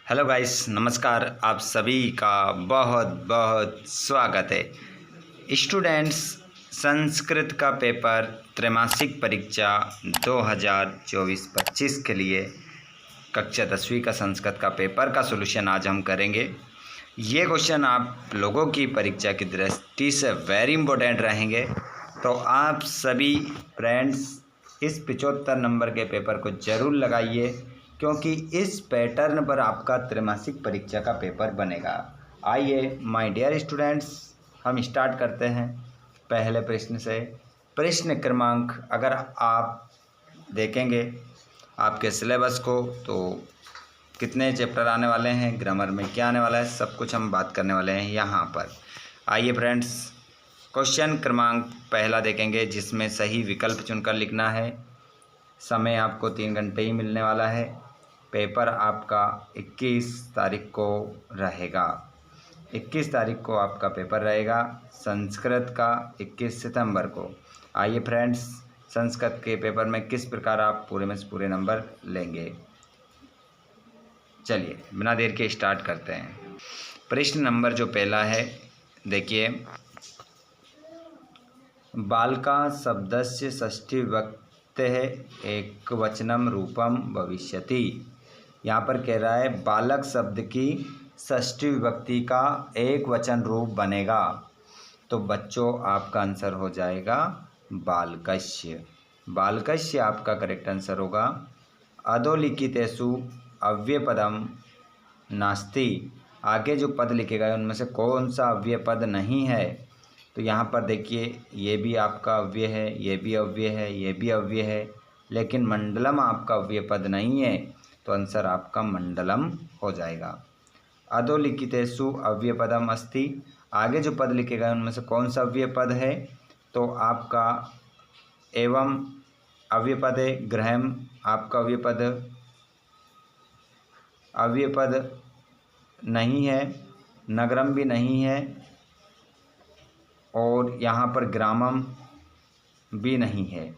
Hello guys, नमस्कार। आप सभी का बहुत बहुत स्वागत है। स्टूडेंट्स, संस्कृत का पेपर त्रैमासिक परीक्षा 2024-25 के लिए कक्षा 10वीं का संस्कृत का पेपर का सॉल्यूशन आज हम करेंगे। ये क्वेश्चन आप लोगों की परीक्षा की दृष्टि से वेरी इंपॉर्टेंट रहेंगे, तो आप सभी फ्रेंड्स इस 75 नंबर के पेपर को ज़रूर लगाइए, क्योंकि इस पैटर्न पर आपका त्रैमासिक परीक्षा का पेपर बनेगा। आइए माय डियर स्टूडेंट्स, हम स्टार्ट करते हैं पहले प्रश्न से। प्रश्न क्रमांक अगर आप देखेंगे आपके सिलेबस को, तो कितने चैप्टर आने वाले हैं, ग्रामर में क्या आने वाला है, सब कुछ हम बात करने वाले हैं यहाँ पर। आइए फ्रेंड्स, क्वेश्चन क्रमांक पहला देखेंगे, जिसमें सही विकल्प चुनकर लिखना है। समय आपको 3 घंटे ही मिलने वाला है। पेपर आपका 21 तारीख को रहेगा। 21 तारीख को आपका पेपर रहेगा संस्कृत का, 21 सितंबर को। आइए फ्रेंड्स, संस्कृत के पेपर में किस प्रकार आप पूरे में से पूरे नंबर लेंगे। चलिए बिना देर के स्टार्ट करते हैं। प्रश्न नंबर जो पहला है, देखिए, बालका शब्दस्य षष्ठी विभक्तेः एकवचनम रूपम भविष्यति। यहाँ पर कह रहा है बालक शब्द की षष्ठी विभक्ति का एक वचन रूप बनेगा, तो बच्चों आपका आंसर हो जाएगा बालकस्य। बालकस्य आपका करेक्ट आंसर होगा। अधोलिखितेषु अव्ययपदम नास्ति। आगे जो पद लिखेगा उनमें से कौन सा अव्यय पद नहीं है, तो यहाँ पर देखिए ये भी आपका अव्यय है, ये भी अव्यय है, ये भी अव्यय है, लेकिन मंडलम आपका अव्यय पद नहीं है, तो आंसर आपका मंडलम हो जाएगा। अधोलिखितेषु अव्यय पदम अस्ति। आगे जो पद लिखेगा उनमें से कौन सा अव्यय पद है, तो आपका एवं अव्यय पद है, गृहम आपका अव्यय पद नहीं है, नगरम भी नहीं है, और यहाँ पर ग्रामम भी नहीं है,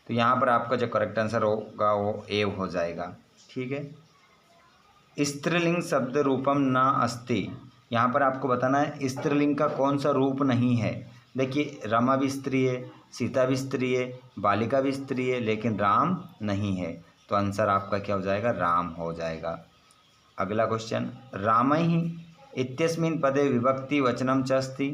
तो यहाँ पर आपका जो करेक्ट आंसर होगा वो एव हो जाएगा। ठीक है। स्त्रीलिंग शब्द रूपम न अस्ति। यहाँ पर आपको बताना है स्त्रीलिंग का कौन सा रूप नहीं है। देखिए, रमा भी स्त्री है, सीता भी स्त्री है, बालिका भी स्त्री है, लेकिन राम नहीं है, तो आंसर आपका क्या हो जाएगा, राम हो जाएगा। अगला क्वेश्चन, रामैः इत्यस्मिन् पदे विभक्ति वचनम च अस्ति।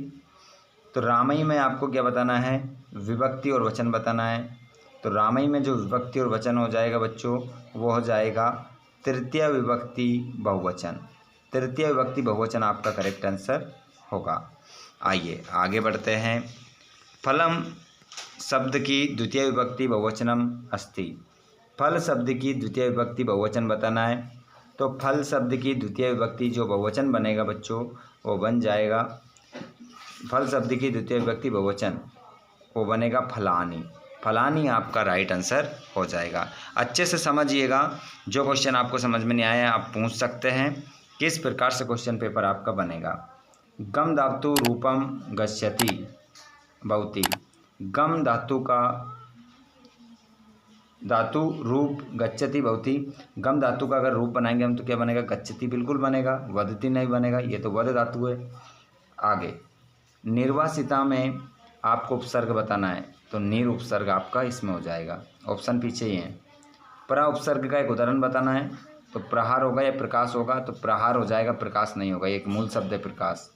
तो रामई में आपको क्या बताना है, विभक्ति और वचन बताना है। तो रामई में जो विभक्ति और वचन हो जाएगा बच्चों, वो हो जाएगा तृतीय विभक्ति बहुवचन। तृतीय विभक्ति बहुवचन आपका करेक्ट आंसर होगा। आइए आगे बढ़ते हैं। फलम शब्द की द्वितीय विभक्ति बहुवचनम अस्ति। फल शब्द की द्वितीय विभक्ति बहुवचन बताना है। तो फल शब्द की द्वितीय विभक्ति जो बहुवचन बनेगा बच्चों, वो बन जाएगा, फल शब्द की द्वितीय विभक्ति बहुवचन वो बनेगा फलानी। फलानी आपका राइट आंसर हो जाएगा। अच्छे से समझिएगा, जो क्वेश्चन आपको समझ में नहीं आया आप पूछ सकते हैं। किस प्रकार से क्वेश्चन पेपर आपका बनेगा। गम धातु रूपम गच्छति भवति। गम धातु का धातु रूप गच्छति भवति। गम धातु का अगर रूप बनाएंगे हम तो क्या बनेगा, गच्छति बिल्कुल बनेगा, वदति नहीं बनेगा, ये तो वद धातु है। आगे निर्वासिता में आपको उपसर्ग बताना है, तो निर उपसर्ग आपका इसमें हो जाएगा। ऑप्शन पीछे ही है। प्र उपसर्ग का एक उदाहरण बताना है, तो प्रहार होगा या प्रकाश होगा, तो प्रहार हो जाएगा, प्रकाश नहीं होगा, एक मूल शब्द है प्रकाश।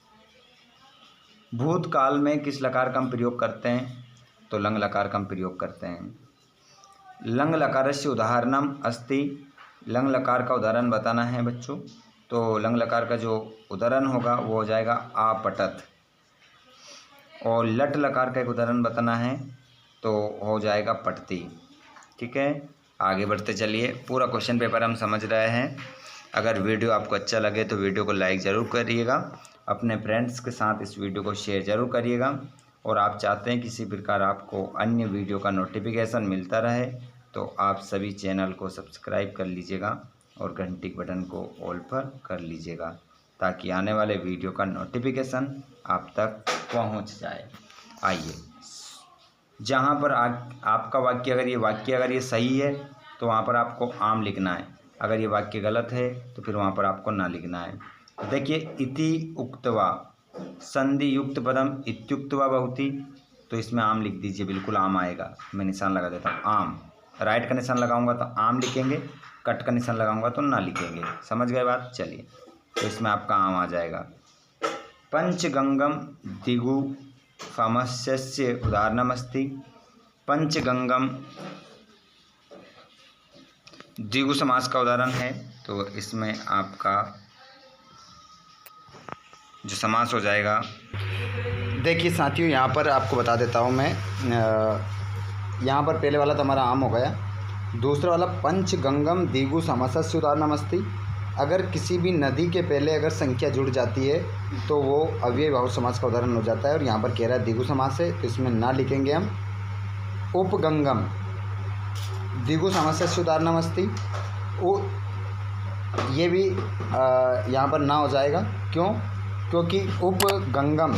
भूतकाल में किस लकार का हम प्रयोग करते हैं, तो लंग लकार का हम प्रयोग करते हैं। लंग लकारस्य उदाहरणम अस्ति। लंग लकार का उदाहरण बताना है बच्चों, तो लंग लकार का जो उदाहरण होगा वो हो जाएगा आपटत। और लट लकार का एक उदाहरण बताना है, तो हो जाएगा पटती। ठीक है, आगे बढ़ते चलिए। पूरा क्वेश्चन पेपर हम समझ रहे हैं। अगर वीडियो आपको अच्छा लगे तो वीडियो को लाइक ज़रूर करिएगा, अपने फ्रेंड्स के साथ इस वीडियो को शेयर ज़रूर करिएगा, और आप चाहते हैं किसी प्रकार आपको अन्य वीडियो का नोटिफिकेशन मिलता रहे, तो आप सभी चैनल को सब्सक्राइब कर लीजिएगा और घंटी के बटन को ऑल पर कर लीजिएगा, ताकि आने वाले वीडियो का नोटिफिकेशन आप तक पहुंच जाए। आइए, जहां पर आपका वाक्य अगर ये सही है, तो वहां पर आपको आम लिखना है। अगर ये वाक्य गलत है तो फिर वहाँ पर आपको ना लिखना है। तो देखिए, इति उक्तवा संधि युक्त पदम इत्युक्तवा बहुति, तो इसमें आम लिख दीजिए, बिल्कुल आम आएगा। मैं निशान लगा देता हूँ, आम। राइट का निशान लगाऊंगा तो आम लिखेंगे, कट का निशान लगाऊंगा तो ना लिखेंगे। समझ गए बात? चलिए, तो इसमें आपका आम आ जाएगा। पंचगंगम दिगु समस्यस्य उदाहरणमस्ति। पंचगंगम द्विगु समास का उदाहरण है, तो इसमें आपका जो समास हो जाएगा, देखिए साथियों, यहाँ पर आपको बता देता हूँ मैं। यहाँ पर पहले वाला तो हमारा आम हो गया। दूसरा वाला पंचगंगम द्विगु समासस्य उदाहरणमस्ति। अगर किसी भी नदी के पहले अगर संख्या जुड़ जाती है तो वो अव्ययी भाव समास का उदाहरण हो जाता है। और यहाँ पर कह रहा है द्विगु समास है, तो इसमें ना लिखेंगे हम। उपगंगम द्विगु समासस्य उदाहरणमस्ति, ये भी यहाँ पर ना हो जाएगा। क्यों? क्योंकि उपगंगम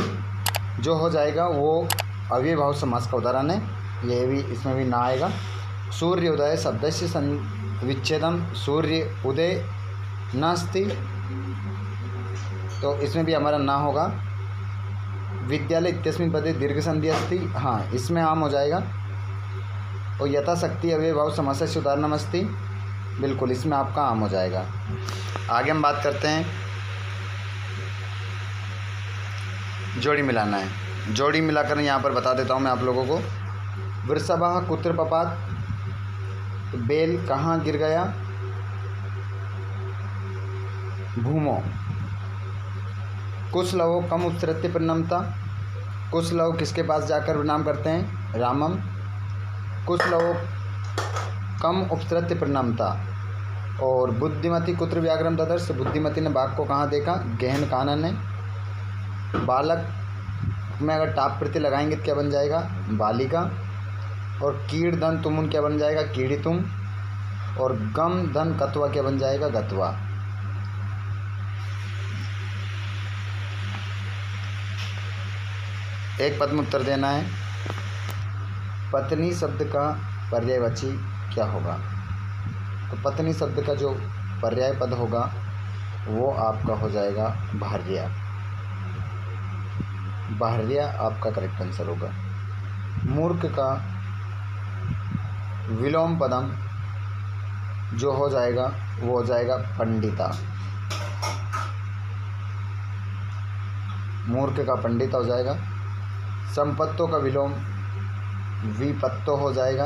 जो हो जाएगा वो अव्ययी भाव समास का उदाहरण है, ये भी इसमें भी ना आएगा। सूर्य उदय शब्दस्य विच्छेदम सूर्य उदय नास्ति, तो इसमें भी हमारा ना होगा। विद्यालय इत्यस्मिन् पदे दीर्घ संधि अस्ति, हाँ इसमें आम हो जाएगा। और यथाशक्ति अव्ययी भाव समासस्य उदाहरणमस्ति, बिल्कुल इसमें आपका आम हो जाएगा। आगे हम बात करते हैं, जोड़ी मिलाना है। जोड़ी मिलाकर यहाँ पर बता देता हूँ मैं आप लोगों को। वृषभः कुत्र पपात, बेल कहाँ गिर गया। भूमो कुशलवो कम उपसृत्य परिणमता, कुशलव किसके पास जाकर प्रणाम करते हैं? रामम। कुशलवो कम उपसृत्य परिणमता। और बुद्धिमती कुत्र व्याघ्रम ददर्श, बुद्धिमती ने बाघ को कहाँ देखा? गहन कानन ने। बालक में अगर टाप प्रति लगाएंगे तो क्या बन जाएगा? बालिका। और कीड़ धन तुमुन क्या बन जाएगा? कीड़ी तुम। और गम धन कत्वा क्या बन जाएगा? गत्वा। एक पद में उत्तर देना है। पत्नी शब्द का पर्यायवाची क्या होगा? तो पत्नी शब्द का जो पर्याय पद होगा वो आपका हो जाएगा भार्या। भार्या आपका करेक्ट आंसर होगा। मूर्ख का विलोम पदम जो हो जाएगा वो हो जाएगा पंडिता। मूर्ख का पंडिता हो जाएगा। संपत्तों का विलोम विपत्तो हो जाएगा।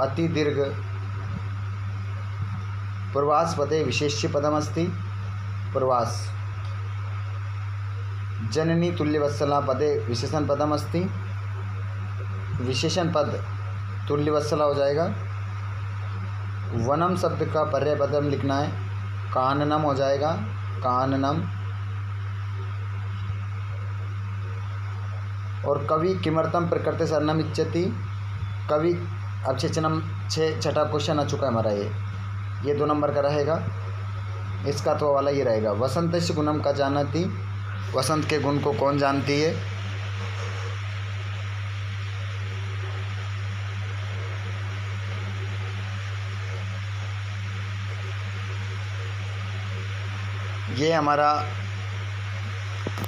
अति दीर्घ प्रवास पदे विशेष्य पदमस्ति, प्रवास। जननी तुल्यवत्सला पदे विशेषण पदमस्ति, विशेषण पद तुल्यवत्सला हो जाएगा। वनम शब्द का पर्याय पदम लिखना है, काननम हो जाएगा, काननम। और कवि किमर्थम प्रकृति शरणम इच्छति, कवि। अब छठा क्वेश्चन आ चुका है हमारा ये 2 नंबर का रहेगा। इसका तो वाला ये रहेगा, वसंतस्य गुणम का जानती, वसंत के गुण को कौन जानती है? ये हमारा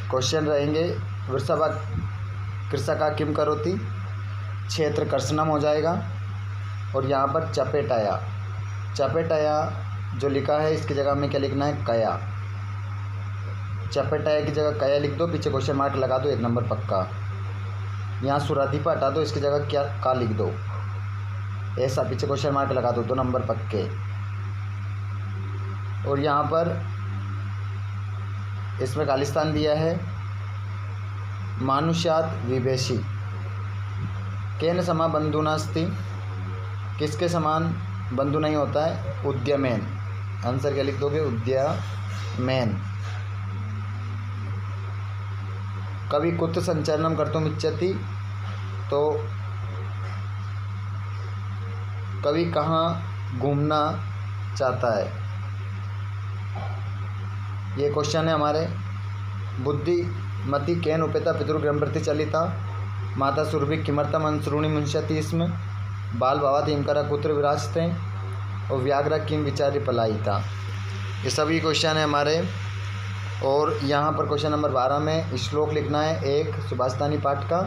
क्वेश्चन रहेंगे। वृषभा कृषका किम करोति, क्षेत्र कर्षणम हो जाएगा। और यहाँ पर चपेटाया, चपेटाया जो लिखा है इसकी जगह में क्या लिखना है? कया। चपेटाया की जगह कया लिख दो, पीछे क्वेश्चन मार्क लगा दो, 1 नंबर पक्का। यहाँ सुरादीपा हटा दो, इसकी जगह क्या का लिख दो, ऐसा पीछे क्वेश्चन मार्क लगा दो, 2 नंबर पक्के। और यहाँ पर इसमें खालिस्तान दिया है, मानुष्यात विवेशी। केन समा बंधु नास्ति, किसके समान बंधु नहीं होता है? उद्यमेन। आंसर क्या लिख दोगे? उद्यमेन। कवि कुत्र संचरणम कर्तुम इच्छति, तो कवि कहाँ घूमना चाहता है? ये क्वेश्चन है हमारे। बुद्धिमती केन उपेता पितृगृहं प्रति चलिता, माता सुरभि किमर्थम अंशरूणि मुंशति, इसमें बाल भवति हिमकर कुत्र विराजते और व्याघ्र किम विचारी पलायिता। ये सभी क्वेश्चन है हमारे। और यहाँ पर क्वेश्चन नंबर 12 में श्लोक लिखना है एक सुभाषितानी पाठ का।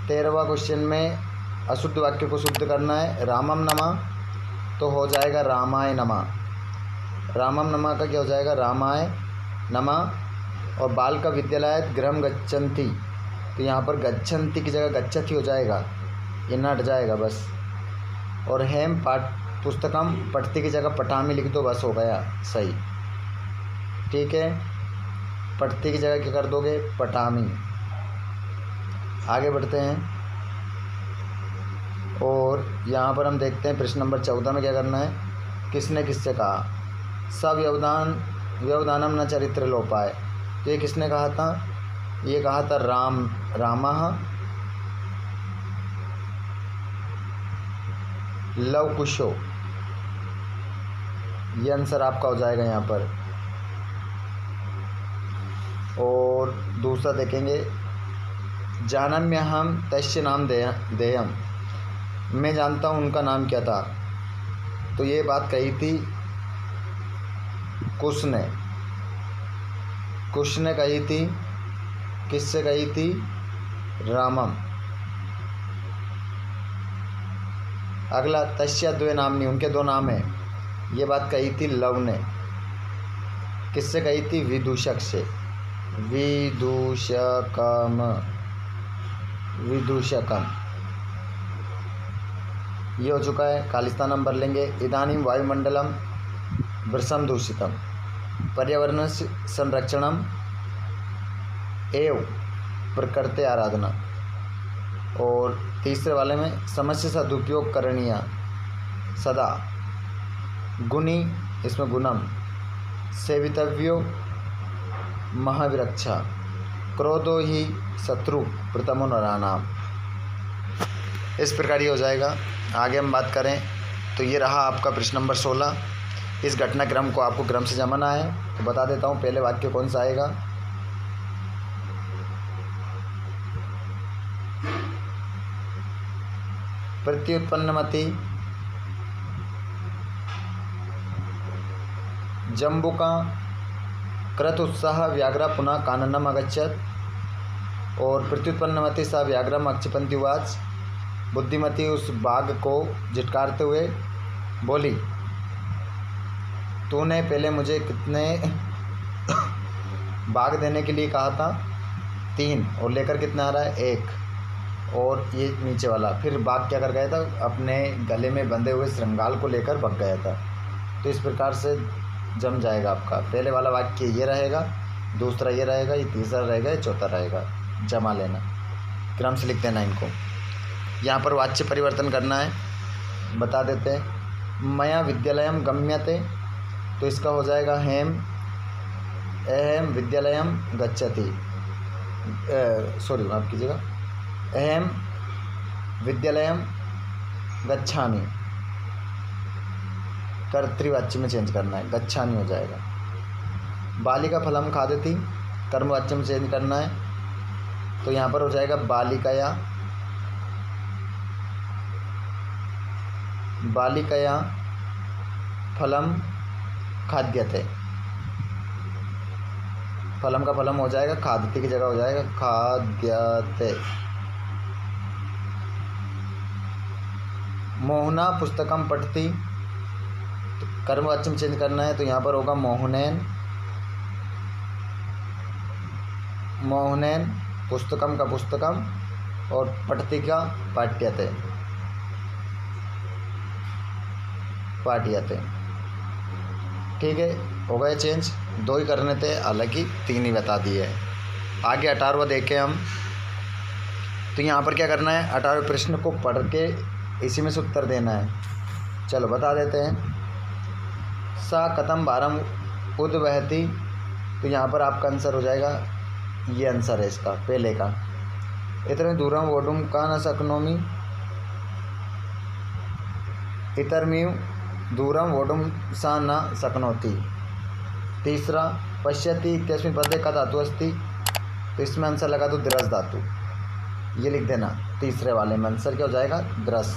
13वां क्वेश्चन में अशुद्ध वाक्य को शुद्ध करना है। रामम नमः तो हो जाएगा रामाय नमः। रामम नमः का क्या हो जाएगा? रामाय नमः। और बाल का विद्यालय गृहम गच्छन्ति तो यहाँ पर गच्छन्ति की जगह गच्छति हो जाएगा, ये न हट जाएगा बस। और हेम पाठ पुस्तकम पढ़ती की जगह पठामी लिख दो, बस हो गया सही। ठीक है, पढ़ती की जगह क्या कर दोगे? पठामी। आगे बढ़ते हैं और यहाँ पर हम देखते हैं प्रश्न नंबर 14 में क्या करना है। किसने किससे कहा? व्यवधानम न चरित्र लोपाय। तो ये किसने कहा था? ये कहा था रामः लवकुशो। ये आंसर आपका हो जाएगा यहाँ पर। और दूसरा देखेंगे, जानम्य हम तस्य नाम देयम। मैं जानता हूँ उनका नाम क्या था। तो ये बात कही थी कुश ने कही थी। किससे कही थी? रामम। अगला तस्य द्वे नामनी, उनके दो नाम हैं। ये बात कही थी लव ने। किससे कही थी? विदूषक से। विदूषकम ये हो चुका है। खालिस्तान नंबर लेंगे। इदानीं वायुमंडलम वृषम दूषितम पर्यावरण संरक्षणम एव प्रकृति आराधना। और तीसरे वाले में समस्या सदुपयोग करणीय सदा गुणी, इसमें गुणम सेवितव्यो महाविरक्षा क्रोधो ही शत्रु प्रथमो नराणाम। इस प्रकार ये हो जाएगा। आगे हम बात करें तो ये रहा आपका प्रश्न नंबर 16। इस घटनाक्रम को आपको क्रम से जमाना है। तो बता देता हूँ पहले वाक्य कौन सा आएगा। प्रत्युत्पन्नमति जम्बुका कृत उत्साह व्याघ्र पुनः काननम अगच्छत। और प्रत्युत्पन्नमति सा व्याघ्रम अक्षिपंति उवाच। बुद्धिमती उस बाघ को झिटकारते हुए बोली, तूने पहले मुझे कितने बाघ देने के लिए कहा था? 3। और लेकर कितना आ रहा है? 1। और ये नीचे वाला फिर बाघ क्या कर गया था? अपने गले में बंधे हुए श्रृंगाल को लेकर भाग गया था। तो इस प्रकार से जम जाएगा आपका। पहले वाला वाक्य ये रहेगा, दूसरा ये रहेगा, ये तीसरा रहेगा, ये चौथा रहेगा। जमा लेना, क्रम से लिख देना इनको। यहाँ पर वाच्य परिवर्तन करना है, बता देते हैं। मया विद्यालयम गम्यते तो इसका हो जाएगा हेम अहम विद्यालयम गच्छति। सॉरी माफ़ कीजिएगा, अहम विद्यालयम गच्छामि। कर्तृवाच्य में चेंज करना है, गच्छामि हो जाएगा। बालिका फलम खादति, कर्मवाच्य में चेंज करना है। तो यहाँ पर हो जाएगा बालिकया फलम खाद्यते। फलम का फलम हो जाएगा, खाद्यते की जगह हो जाएगा खाद्यते। मोहना पुस्तकम पठती, तो कर्मवाच्य में चेंज करना है। तो यहाँ पर होगा मोहनैन पुस्तकम का पुस्तकम और पठती का पाठ्यते। ठीक है, हो गए चेंज। 2 ही करने थे, हालांकि 3 ही बता दिए। आगे 18वां देखें हम। तो यहाँ पर क्या करना है? 18वें प्रश्न को पढ़ के इसी में से उत्तर देना है। चलो बता देते हैं। सा कथम भारम उद्वहति, तो यहाँ पर आपका आंसर हो जाएगा, ये आंसर है इसका पहले का। इतने दूरम वोडुम का न शक्नोमी, इतरमीव दूरम वोडुम सा न शक्नोति। तीसरा पश्यति इत्यस्मिन् पदे का धातु अस्ति, तो इसमें आंसर लगा दो दृस धातु, ये लिख देना। तीसरे वाले में आंसर क्या हो जाएगा? दृस।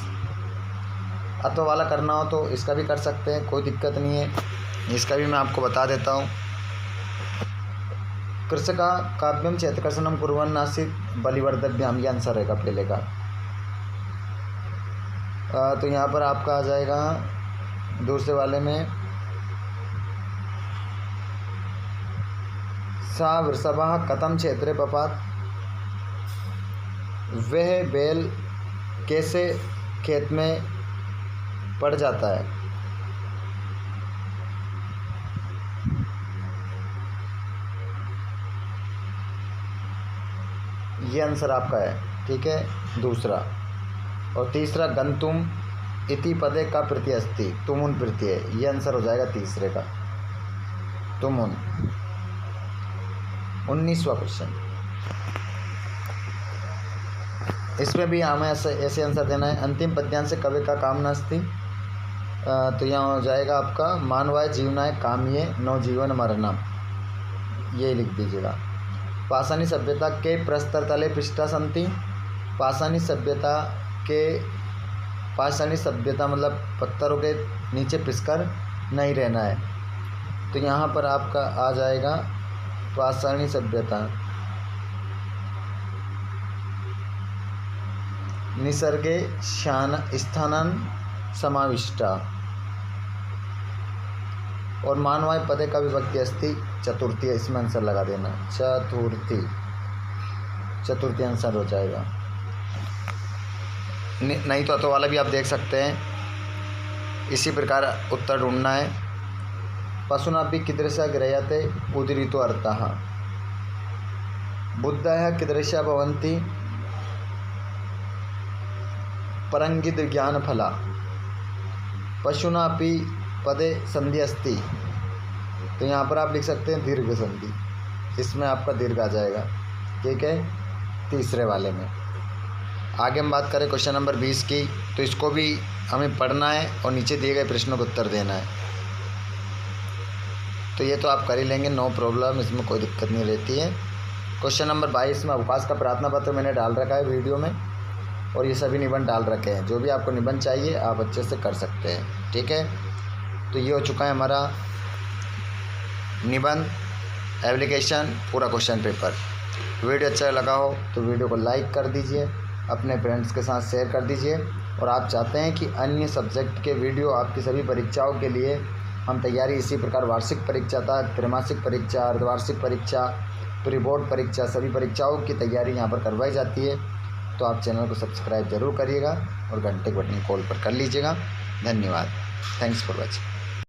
अतो वाला करना हो तो इसका भी कर सकते हैं, कोई दिक्कत नहीं है। इसका भी मैं आपको बता देता हूँ। कृषका काव्यम चैतकर्षणम कुर्वन् आसीत् बलिवर्धव्याम, ये आंसर रहेगा पहले का। तो यहाँ पर आपका आ जाएगा दूसरे वाले में, सा वृषभः कथम क्षेत्रे पपात, वह बैल कैसे खेत में पड़ जाता है। ये आंसर आपका है, ठीक है, दूसरा। और तीसरा गंतुम इति पदे का प्रत्यय अस्ति, तुमुन प्रत्यय, ये आंसर हो जाएगा तीसरे का, तुमुन। 19वां क्वेश्चन, इसमें भी हमें ऐसे आंसर देना है। अंतिम पद्यांश से कवि का काम नास्ति, तो यहाँ हो जाएगा आपका मानवाय जीवनाय काम्ये नौ जीवन मरणम, ये लिख दीजिएगा। पाषाणी सभ्यता के प्रस्तर तले पृष्ठा संति, पाषाणी सभ्यता मतलब पत्थरों के नीचे पिसकर नहीं रहना है। तो यहाँ पर आपका आ जाएगा पाषाणी सभ्यता निसर्गे स्थानन समाविष्टा, और मानवाय पदे का विभक्ति अस्ति चतुर्थी, इसमें आंसर लगा देना, चतुर्थी आंसर हो जाएगा। नहीं तो अतो वाला भी आप देख सकते हैं। इसी प्रकार उत्तर ढूंढना है। पशुनापि कीदृशा गृह्यते उदीरितो अर्थः, बुद्धयः कीदृशा भवन्ति परंगित ज्ञानफला, पशुनापि पदे संधि अस्ति, तो यहाँ पर आप लिख सकते हैं दीर्घ संधि, इसमें आपका दीर्घ आ जाएगा, ठीक है, तीसरे वाले में। आगे हम बात करें क्वेश्चन नंबर 20 की, तो इसको भी हमें पढ़ना है और नीचे दिए गए प्रश्नों को उत्तर देना है। तो ये तो आप कर ही लेंगे, नो प्रॉब्लम, इसमें कोई दिक्कत नहीं रहती है। क्वेश्चन नंबर 22 में अवकाश का प्रार्थना पत्र मैंने डाल रखा है वीडियो में, और ये सभी निबंध डाल रखे हैं। जो भी आपको निबंध चाहिए आप अच्छे से कर सकते हैं, ठीक है। तो ये हो चुका है हमारा निबंध एप्लीकेशन पूरा क्वेश्चन पेपर। वीडियो अच्छा लगा हो तो वीडियो को लाइक कर दीजिए, अपने फ्रेंड्स के साथ शेयर कर दीजिए। और आप चाहते हैं कि अन्य सब्जेक्ट के वीडियो आपकी सभी परीक्षाओं के लिए हम तैयारी इसी प्रकार वार्षिक परीक्षा तक, त्रैमासिक परीक्षा, अर्धवार्षिक परीक्षा, प्री बोर्ड परीक्षा, सभी परीक्षाओं की तैयारी यहाँ पर करवाई जाती है। तो आप चैनल को सब्सक्राइब जरूर करिएगा और घंटे के बटन कॉल पर कर लीजिएगा। धन्यवाद, थैंक्स फॉर वॉचिंग।